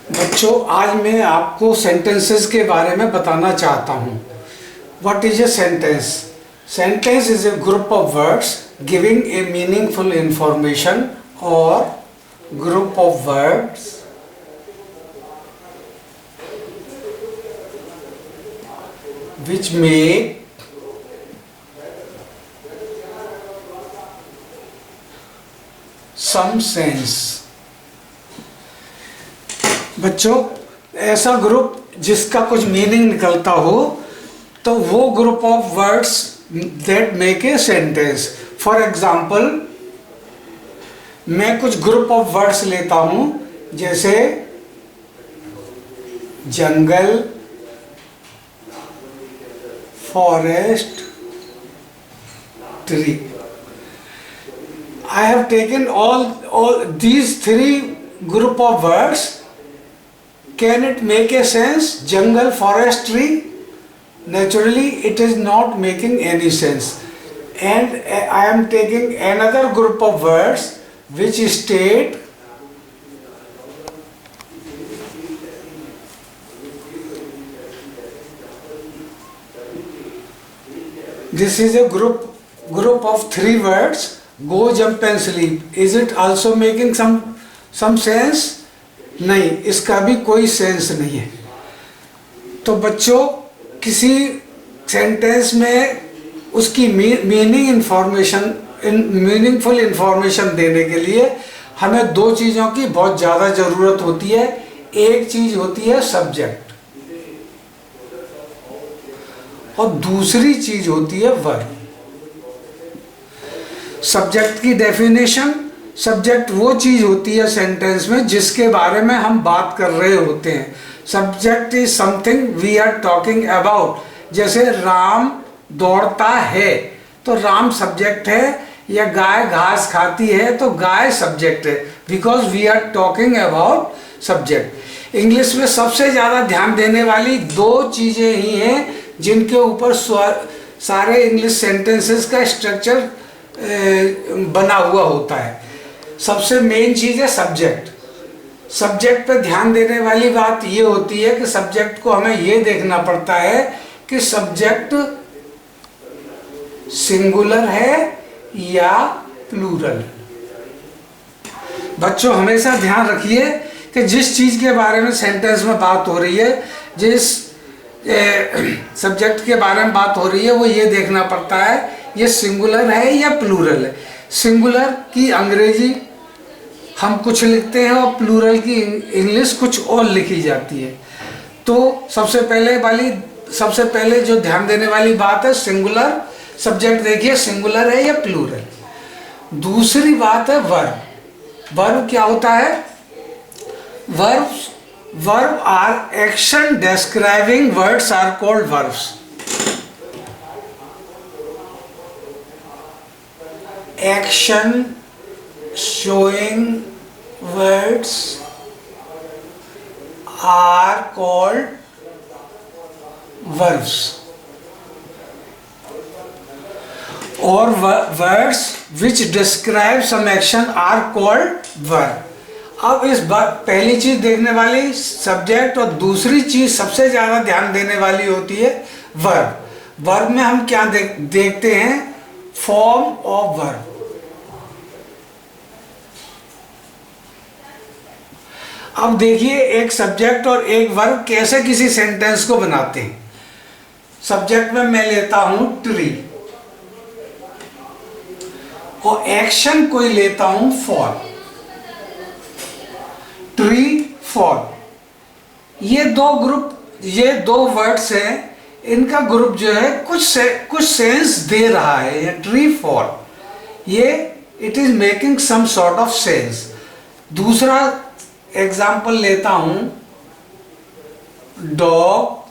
बच्चों, आज मैं आपको सेंटेंसेस के बारे में बताना चाहता हूँ। What is a sentence? Sentence is a group of words giving a meaningful information और group of words which make some sense। बच्चों, ऐसा ग्रुप जिसका कुछ मीनिंग निकलता हो तो वो group of words that make a sentence. For example, मैं कुछ ग्रुप ऑफ वर्ड्स लेता हूं, जैसे जंगल, forest, tree। I have taken all these three group of words. Can it make a sense? Jungle, forest, tree? Naturally, it is not making any sense. And I am taking another group of words which state this is a group of three words, go, jump and sleep। Is it also making some sense? नहीं, इसका भी कोई sense नहीं है। तो बच्चों, किसी sentence में उसकी मीनिंगफुल इंफॉर्मेशन देने के लिए हमें दो चीज़ों की बहुत ज़्यादा ज़रूरत होती है। एक चीज़ होती है सब्जेक्ट और दूसरी चीज होती है वर्ब। सब्जेक्ट की डेफिनेशन, सब्जेक्ट वो चीज होती है सेंटेंस में जिसके बारे में हम बात कर रहे होते हैं। Subject is something we are talking about. जैसे राम दौड़ता है तो राम सब्जेक्ट है, या गाय घास खाती है तो गाय सब्जेक्ट है, because we are talking about subject. English में सबसे ज़्यादा ध्यान देने वाली दो चीज़ें ही हैं जिनके ऊपर सारे इंग्लिश सेंटेंसेस का स्ट्रक्चर बना हुआ होता है। सबसे मेन चीज़ है सब्जेक्ट। सब्जेक्ट पर ध्यान देने वाली बात ये होती है कि सब्जेक्ट को हमें ये देखना पड़ता है कि सब्जेक्ट सिंगुलर है या प्लूरल। बच्चों, हमेशा ध्यान रखिए कि जिस चीज़ के बारे में सेंटेंस में बात हो रही है, जिस सब्जेक्ट के बारे में बात हो रही है, वो ये देखना पड़ता है ये सिंगुलर है या प्लूरल है। सिंगुलर की अंग्रेजी हम कुछ लिखते हैं और प्लूरल की इंग्लिश कुछ और लिखी जाती है। तो सबसे पहले जो ध्यान देने वाली बात है सिंगुलर। सब्जेक्ट देखिए सिंगुलर है या प्लूरल। दूसरी बात है वर्ब। वर्ब क्या होता है? Verb are action describing words are called verbs। Action showing words are called verbs। और words which describe some action are called verb। अब इस पहली चीज देखने वाली सब्जेक्ट और दूसरी चीज सबसे ज्यादा ध्यान देने वाली होती है वर्ब। वर्ब में हम क्या देखते हैं? Form of verb. अब देखिए एक सब्जेक्ट और एक वर्ब कैसे किसी सेंटेंस को बनाते हैं। सब्जेक्ट में मैं लेता हूं ट्री और एक्शन कोई लेता हूं फॉल। ट्री, फॉल, ये दो वर्ड्स हैं, इनका ग्रुप जो है कुछ सेंस दे रहा है। ये ट्री, फॉल, ये it is making some sort of sense. दूसरा एग्जाम्पल लेता हूं डॉग,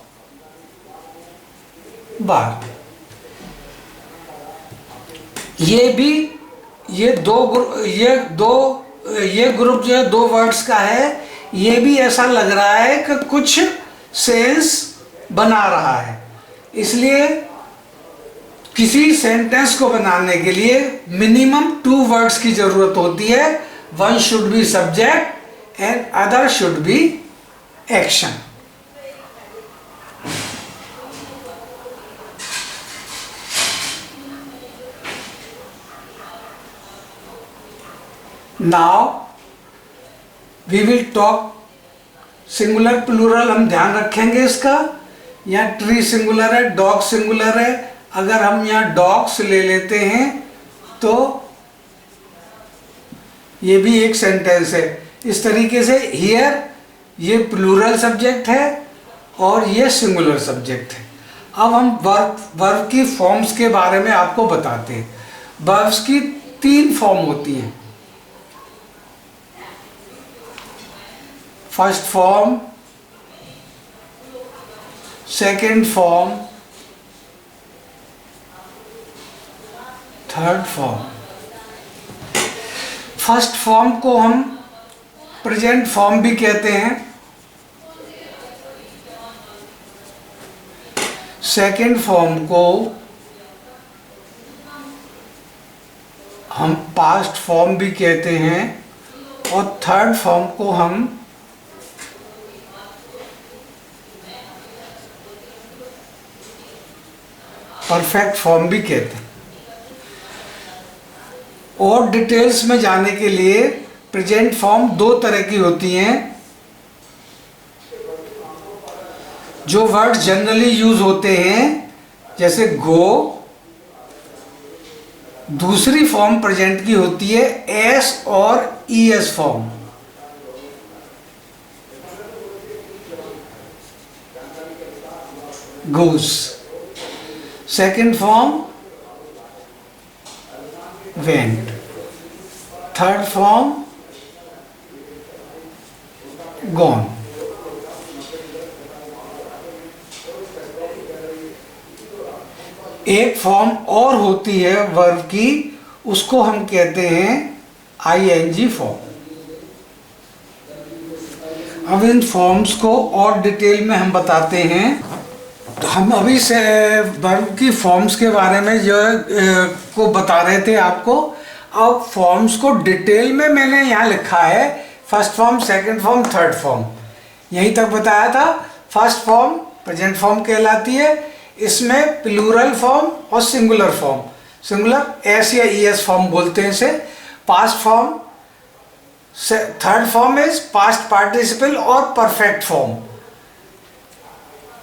बार। ये ग्रुप जो है दो वर्ड्स का है। ये भी ऐसा लग रहा है कि कुछ सेंस बना रहा है। इसलिए किसी सेंटेंस को बनाने के लिए मिनिमम 2 वर्ड्स की जरूरत होती है। One should be subject and other should be action. Now we will talk singular plural, हम ध्यान रखेंगे इसका। यहाँ ट्री सिंगुलर है, डॉग सिंगुलर है। अगर हम यहाँ डॉग्स ले लेते हैं तो ये भी एक सेंटेंस है। इस तरीके से हियर ये प्लूरल सब्जेक्ट है और ये सिंगुलर सब्जेक्ट है। अब हम वर्ब की फॉर्म्स के बारे में आपको बताते हैं। वर्ब्स की 3 फॉर्म होती हैं। First form, second form, third form. First form को हम प्रेजेंट फॉर्म भी कहते हैं। सेकेंड फॉर्म को हम पास्ट फॉर्म भी कहते हैं और थर्ड फॉर्म को हम परफेक्ट फॉर्म भी कहते हैं। और डिटेल्स में जाने के लिए प्रेजेंट फॉर्म 2 तरह की होती हैं। जो वर्ड जनरली यूज होते हैं जैसे गो। दूसरी फॉर्म प्रेजेंट की होती है एस और ES form. Goes. Second form went. Third form gone. एक फॉर्म और होती है वर्ब की, उसको हम कहते हैं आईएनजी फॉर्म। अब इन फॉर्म्स को और डिटेल में हम बताते हैं। तो हम अभी से वर्ब की फॉर्म्स के बारे में जो को बता रहे थे आपको। अब फॉर्म्स को डिटेल में मैंने यहाँ लिखा है, first form, second form, third form, यहीं तक बताया था। फर्स्ट फॉर्म प्रेजेंट फॉर्म कहलाती है। इसमें प्लूरल फॉर्म और सिंगुलर फॉर्म, सिंगुलर एस या ईएस फॉर्म बोलते हैं इसे। Past form, third form is past participle और परफेक्ट फॉर्म,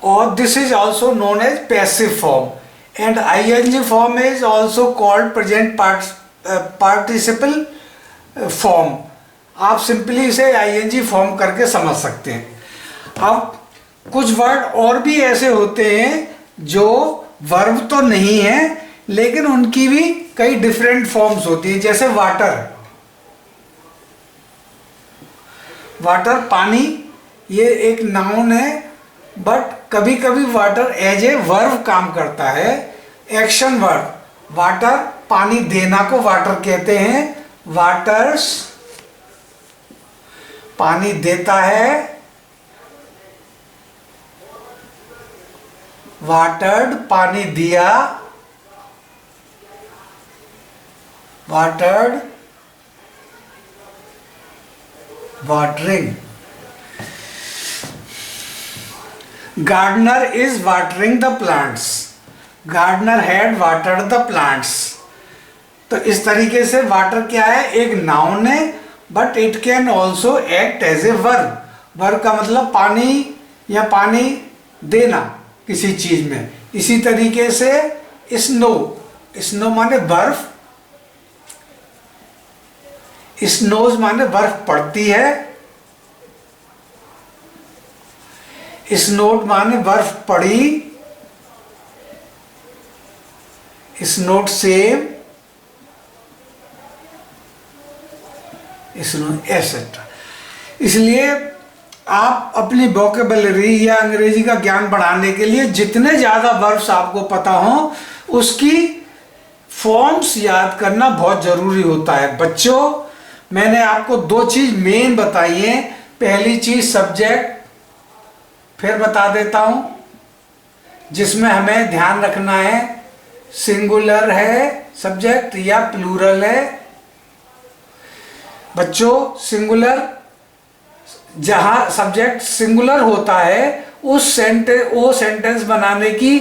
और this is also known as passive form, and ing form is also called present participle form। आप simply इसे ing form करके समझ सकते हैं। अब कुछ वर्ड और भी ऐसे होते हैं जो वर्ब तो नहीं है लेकिन उनकी भी कई डिफरेंट फॉर्म्स होती हैं। जैसे वाटर। वाटर पानी, ये एक नाउन है, बट कभी कभी वाटर एज ए वर्ब काम करता है, एक्शन वर्ब। वाटर, पानी देना को वाटर कहते हैं। वाटर्स, पानी देता है। वाटर्ड, पानी दिया। Watered, watering. Gardener is watering the plants. Gardener had watered the plants. तो इस तरीके से वाटर क्या है, एक नाउन है, but it can also act as a verb. Verb का मतलब पानी या पानी देना किसी चीज में। इसी तरीके से स्नो, स्नो माने बर्फ, स्नोज माने बर्फ पड़ती है, स्नोड माने बर्फ पड़ी, स्नोड सेम, स्नो एसेट्रा। इसलिए आप अपनी वोकेबलरी या अंग्रेजी का ज्ञान बढ़ाने के लिए जितने ज़्यादा वर्ब्स आपको पता हो उसकी फॉर्म्स याद करना बहुत ज़रूरी होता है। बच्चों, मैंने आपको 2 चीज़ मेन बताई हैं। पहली चीज़ सब्जेक्ट, फिर बता देता हूँ, जिसमें हमें ध्यान रखना है सिंगुलर है सब्जेक्ट या प्लूरल है। बच्चों, सिंगुलर जहाँ सब्जेक्ट सिंगुलर होता है उस वो सेंटेंस बनाने की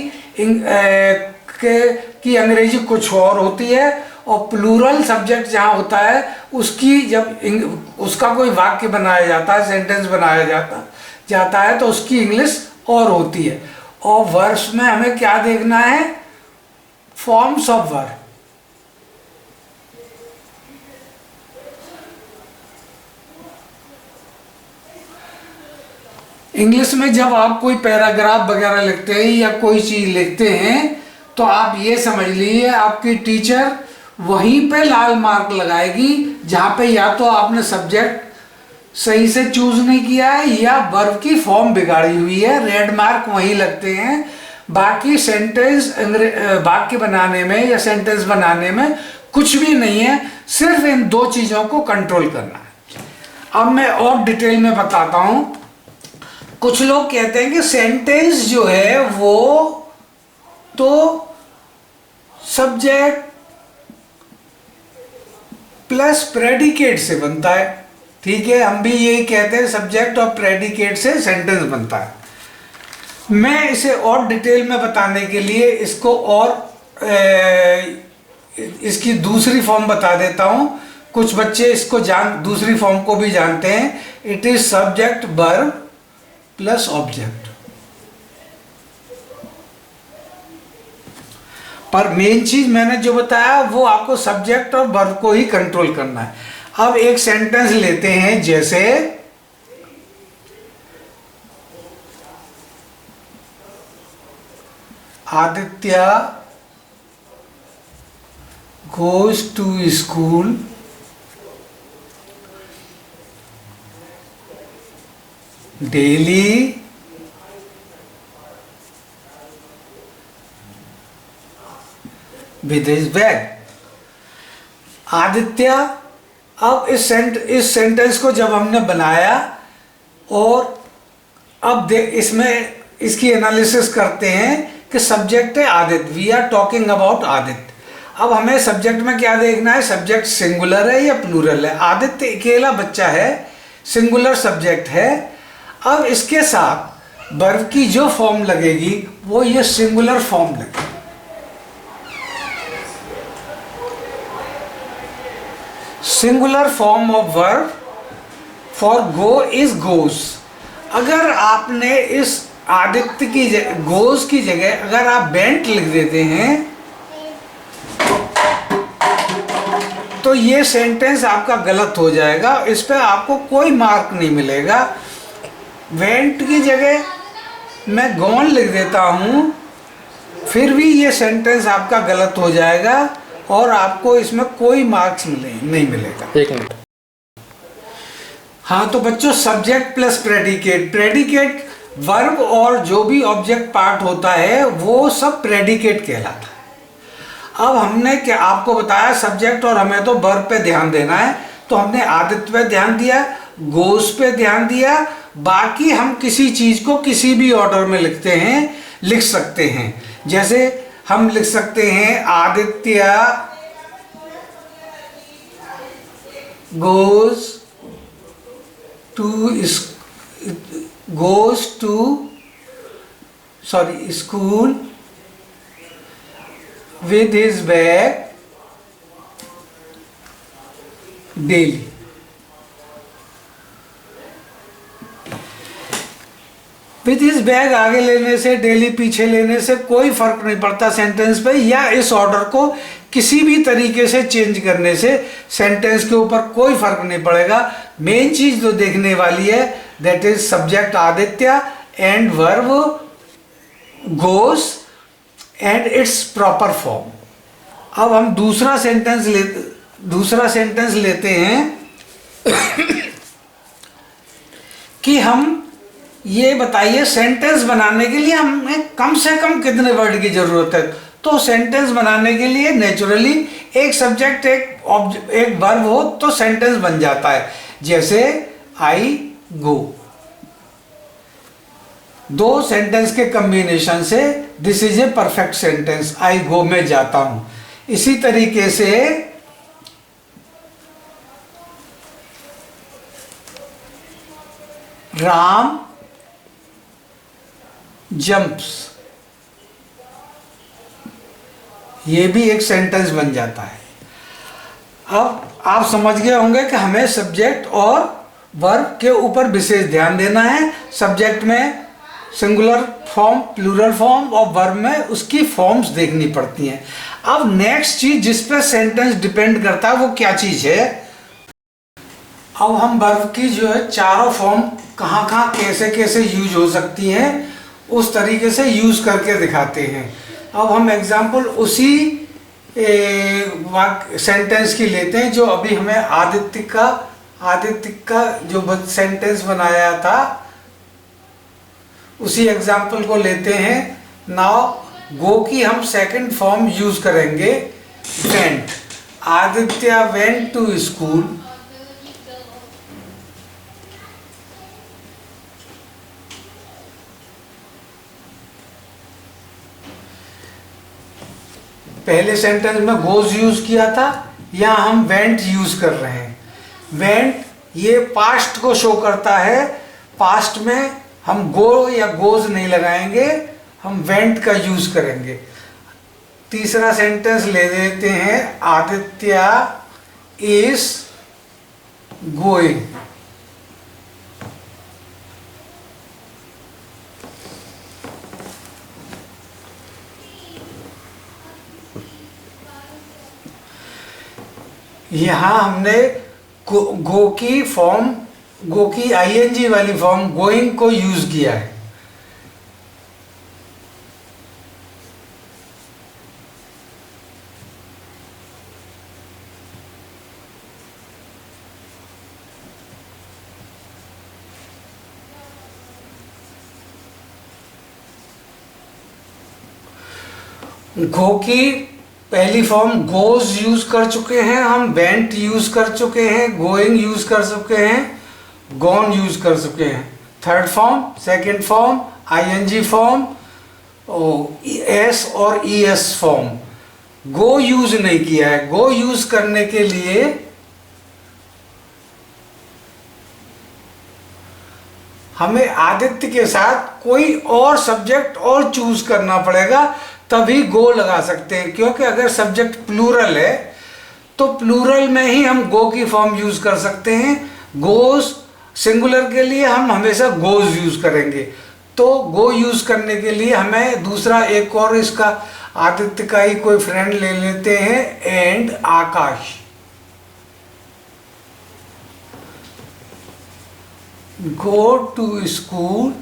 अंग्रेजी कुछ और होती है, और प्लूरल सब्जेक्ट जहाँ होता है उसकी जब उसका कोई वाक्य बनाया जाता है, सेंटेंस बनाया जाता है तो उसकी इंग्लिश और होती है। और वर्ब्स में हमें क्या देखना है? Forms of verb. इंग्लिश में जब आप कोई पैराग्राफ वगैरह लिखते हैं या कोई चीज़ लिखते हैं तो आप ये समझ लीजिए आपकी टीचर वहीं पे लाल मार्क लगाएगी जहाँ पे या तो आपने सब्जेक्ट सही से चूज नहीं किया है या वर्ब की फॉर्म बिगाड़ी हुई है, रेड मार्क वहीं लगते हैं। बाकी सेंटेंस वाक्य बनाने में या सेंटेंस बनाने में कुछ भी नहीं है, सिर्फ इन दो चीज़ों को कंट्रोल करना है। अब मैं और डिटेल में बताता हूँ। कुछ लोग कहते हैं कि सेंटेंस जो है वो तो सब्जेक्ट प्लस प्रेडिकेट से बनता है। ठीक है, हम भी यही कहते हैं, सब्जेक्ट और प्रेडिकेट से सेंटेंस बनता है। मैं इसे और डिटेल में बताने के लिए इसको और इसकी दूसरी फॉर्म बता देता हूं। कुछ बच्चे इसको दूसरी फॉर्म को भी जानते हैं। It is subject verb plus object. पर मेन चीज मैंने जो बताया वो आपको सब्जेक्ट और वर्ब को ही कंट्रोल करना है। अब एक सेंटेंस लेते हैं, जैसे Aditya goes to school daily with his bag. Aditya, अब इस सेंटेंस को जब हमने बनाया और अब इसमें इसकी एनालिसिस करते हैं कि सब्जेक्ट है Aditya, we are talking about Aditya. अब हमें सब्जेक्ट में क्या देखना है, सब्जेक्ट सिंगुलर है या प्लूरल है। आदित्य अकेला बच्चा है, सिंगुलर सब्जेक्ट है। अब इसके साथ वर्ब की जो फॉर्म लगेगी वो ये सिंगुलर फॉर्म लगेगी। Singular form of verb for go is goes. अगर आपने इस आदित्य की गोज की जगह अगर आप बेंट लिख देते हैं तो ये सेंटेंस आपका गलत हो जाएगा, इस पर आपको कोई मार्क नहीं मिलेगा। वेंट की जगह मैं गॉन लिख देता हूं, फिर भी ये सेंटेंस आपका गलत हो जाएगा और आपको इसमें कोई मार्क्स नहीं मिलेगा। एक मिनट। हाँ, तो बच्चों subject plus predicate, predicate verb और जो भी ऑब्जेक्ट पार्ट होता है वो सब प्रेडिकेट कहलाता है। अब हमने क्या आपको बताया, सब्जेक्ट और हमें तो वर्ब पे ध्यान देना है, तो हमने आदित्य पे ध्यान दिया, गोज पे ध्यान दिया। बाकी हम किसी चीज को किसी भी ऑर्डर में लिख सकते हैं। जैसे हम लिख सकते हैं Aditya goes to school with his bag daily। With his bag आगे लेने से, डेली पीछे लेने से कोई फर्क नहीं पड़ता सेंटेंस पे, या इस ऑर्डर को किसी भी तरीके से चेंज करने से सेंटेंस के ऊपर कोई फर्क नहीं पड़ेगा। मेन चीज जो देखने वाली है that is subject Aditya and verb goes and it's proper form. अब हम दूसरा सेंटेंस लेते हैं कि हम ये बताइए साइंटेंस बनाने के लिए हमें कम से कम कितने वर्ड की जरूरत है। तो सेंटेंस बनाने के लिए नेचुरली एक सब्जेक्ट एक वर्ब हो तो सेंटेंस बन जाता है। जैसे आई गो, दो सेंटेंस के कॉम्बिनेशन से this is a perfect sentence, I go में जाता हूं। इसी तरीके से राम जंप्स, ये भी एक सेंटेंस बन जाता है। अब आप समझ गए होंगे कि हमें सब्जेक्ट और वर्ब के ऊपर विशेष ध्यान देना है। सब्जेक्ट में सिंगुलर फॉर्म, प्लूरल फॉर्म, और वर्ब में उसकी फॉर्म्स देखनी पड़ती हैं। अब नेक्स्ट चीज जिस पे सेंटेंस डिपेंड करता है वो क्या चीज है। अब हम वर्ब की जो है चारों फॉर्म कहाँ कहाँ कैसे कैसे यूज हो सकती हैं उस तरीके से यूज करके दिखाते हैं। अब हम एग्जाम्पल उसी सेंटेंस की लेते हैं जो अभी हमें आदित्य का जो सेंटेंस बनाया था, उसी एग्जाम्पल को लेते हैं। नाउ गो की हम सेकंड फॉर्म यूज करेंगे, went. Aditya went to school. पहले सेंटेंस में गोज यूज किया था, यहाँ हम वेंट यूज कर रहे हैं। वेंट ये पास्ट को शो करता है, पास्ट में हम गो या गोज नहीं लगाएंगे, हम वेंट का यूज करेंगे। तीसरा सेंटेंस ले लेते हैं, आदित्य इज गोइंग। यहाँ हमने गो की फॉर्म, गो की आईएनजी वाली फॉर्म गोइंग को यूज किया है। गो की पहली फॉर्म गोज यूज कर चुके हैं हम, वेंट यूज कर चुके हैं, गोइंग यूज कर चुके हैं, गॉन यूज कर चुके हैं। Third form, second form, ING form, S और ईएस फॉर्म। गो यूज नहीं किया है। गो यूज करने के लिए हमें आदित्य के साथ कोई और सब्जेक्ट और चूज करना पड़ेगा, तभी गो लगा सकते हैं। क्योंकि अगर सब्जेक्ट प्लूरल है तो प्लूरल में ही हम गो की फॉर्म यूज कर सकते हैं। गोज सिंगुलर के लिए हम हमेशा गोज यूज करेंगे। तो गो यूज करने के लिए हमें दूसरा एक और इसका आदित्य का ही कोई फ्रेंड ले लेते हैं, and Akash. Go to school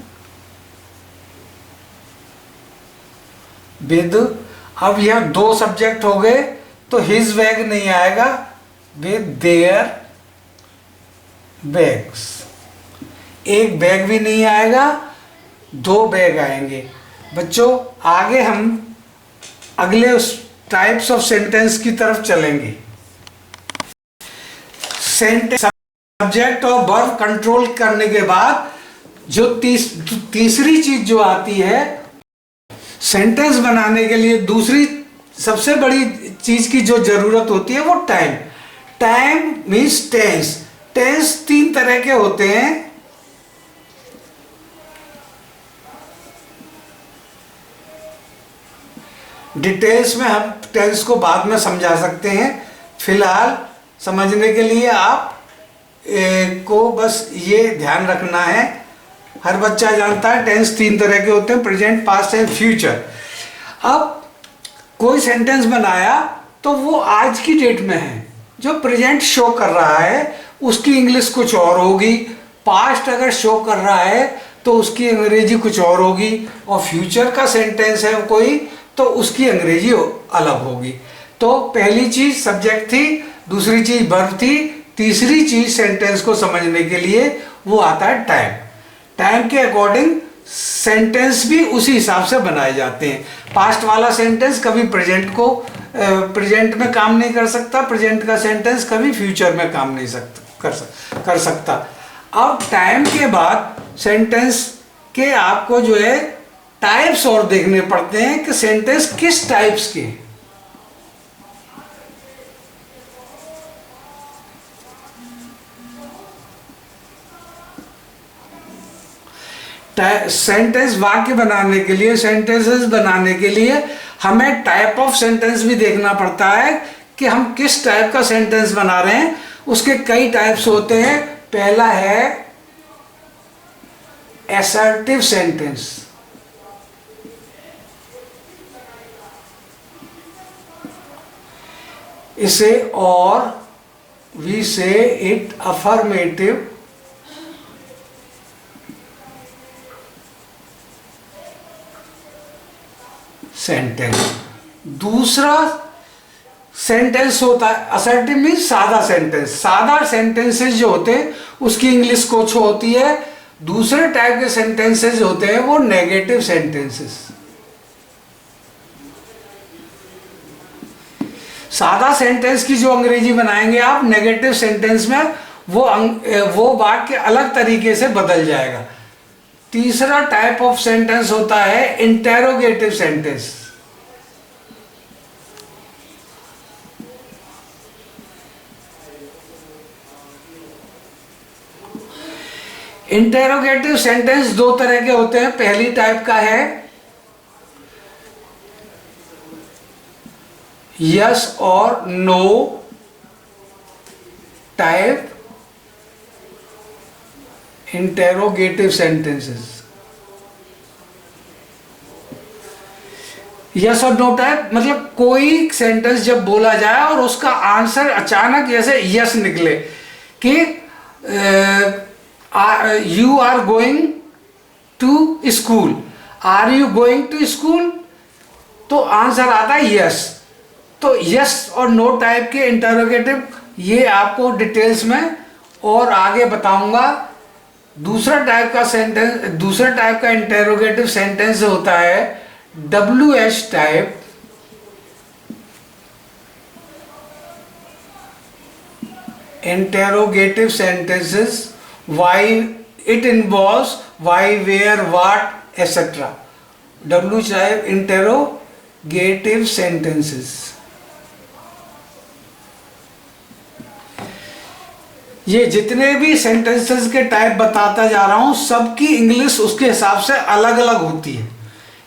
with, अब यह दो सब्जेक्ट हो गए तो हिज बैग नहीं आएगा, विद देयर बैग्स। एक बैग भी नहीं आएगा, दो बैग आएंगे। बच्चों आगे हम अगले उस टाइप्स ऑफ सेंटेंस की तरफ चलेंगे। सेंटेंस सब्जेक्ट और वर्ब कंट्रोल करने के बाद जो तीसरी चीज जो आती है सेंटेंस बनाने के लिए, दूसरी सबसे बड़ी चीज की जो जरूरत होती है वो time. Time means tense. Tense तीन तरह के होते हैं। डिटेल्स में हम टेंस को बाद में समझा सकते हैं, फिलहाल समझने के लिए आप को बस ये ध्यान रखना है, हर बच्चा जानता है टेंस तीन तरह के होते हैं, प्रेजेंट, पास्ट एंड फ्यूचर। अब कोई सेंटेंस बनाया तो वो आज की डेट में है, जो प्रेजेंट शो कर रहा है उसकी इंग्लिश कुछ और होगी, पास्ट अगर शो कर रहा है तो उसकी अंग्रेजी कुछ और होगी, और फ्यूचर का सेंटेंस है कोई तो उसकी अंग्रेजी अलग होगी। तो पहली चीज सब्जेक्ट थी, दूसरी चीज वर्ब थी, तीसरी चीज सेंटेंस को समझने के लिए वो आता है टाइम। टाइम के अकॉर्डिंग सेंटेंस भी उसी हिसाब से बनाए जाते हैं। पास्ट वाला सेंटेंस कभी प्रेजेंट में काम नहीं कर सकता, प्रेजेंट का सेंटेंस कभी फ्यूचर में काम नहीं कर सकता। अब टाइम के बाद सेंटेंस के आपको जो है टाइप्स और देखने पड़ते हैं कि सेंटेंस किस टाइप्स के हैं। सेंटेंस वाक्य बनाने के लिए, सेंटेंसेस बनाने के लिए हमें टाइप ऑफ सेंटेंस भी देखना पड़ता है कि हम किस टाइप का सेंटेंस बना रहे हैं। उसके कई टाइप्स होते हैं। पहला है असर्टिव सेंटेंस। इसे और वी से इट अफर्मेटिव सेंटेंस। दूसरा सेंटेंस होता है असर्टिव मीन्स सादा सेंटेंस। सादा सेंटेंसेस जो होते हैं उसकी इंग्लिश कुछ होती है। दूसरे टाइप के सेंटेंसेस होते हैं वो नेगेटिव सेंटेंसेस। सादा सेंटेंस की जो अंग्रेजी बनाएंगे आप, नेगेटिव सेंटेंस में वो वाक्य अलग तरीके से बदल जाएगा। तीसरा टाइप ऑफ सेंटेंस होता है इंटेरोगेटिव सेंटेंस। इंटेरोगेटिव सेंटेंस दो तरह के होते हैं। पहली टाइप का है यस और no type interrogative sentences. Yes और नो टाइप मतलब कोई सेंटेंस जब बोला जाए और उसका आंसर अचानक जैसे यस निकले कि you are going to school, are you going to school, तो आंसर आता है यस। तो यस और नो टाइप के इंटरोगेटिव ये आपको डिटेल्स में और आगे बताऊंगा। दूसरा टाइप का सेंटेंस, दूसरा टाइप का इंटरोगेटिव सेंटेंस होता है WH type. Interrogative sentences why it involves why, where, what etc. WH type interrogative sentences। ये जितने भी सेंटेंसेस के टाइप बताता जा रहा हूं सबकी इंग्लिश उसके हिसाब से अलग अलग होती है,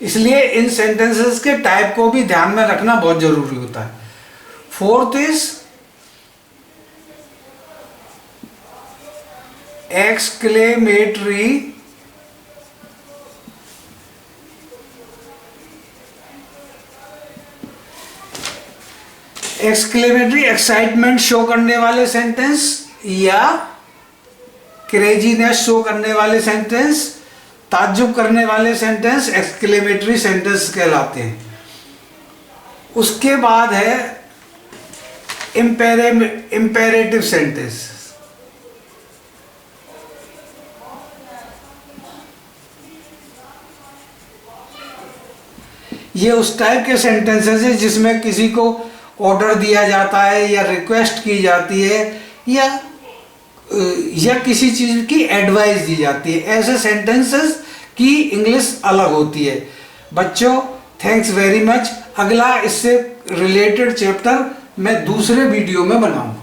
इसलिए इन सेंटेंसेस के टाइप को भी ध्यान में रखना बहुत जरूरी होता है। Fourth is exclamatory excitement show करने वाले सेंटेंस या क्रेजीनेस शो करने वाले सेंटेंस, ताज्जुब करने वाले सेंटेंस एक्सक्लेमेटरी सेंटेंस कहलाते हैं। उसके बाद है इंपेरेटिव सेंटेंस। ये उस टाइप के सेंटेंसेस है जिसमें किसी को ऑर्डर दिया जाता है या रिक्वेस्ट की जाती है या किसी चीज़ की एडवाइस दी जाती है। ऐसे सेंटेंसेस की इंग्लिश अलग होती है। बच्चों थैंक्स वेरी मच। अगला इससे रिलेटेड चैप्टर मैं दूसरे वीडियो में बनाऊंगा।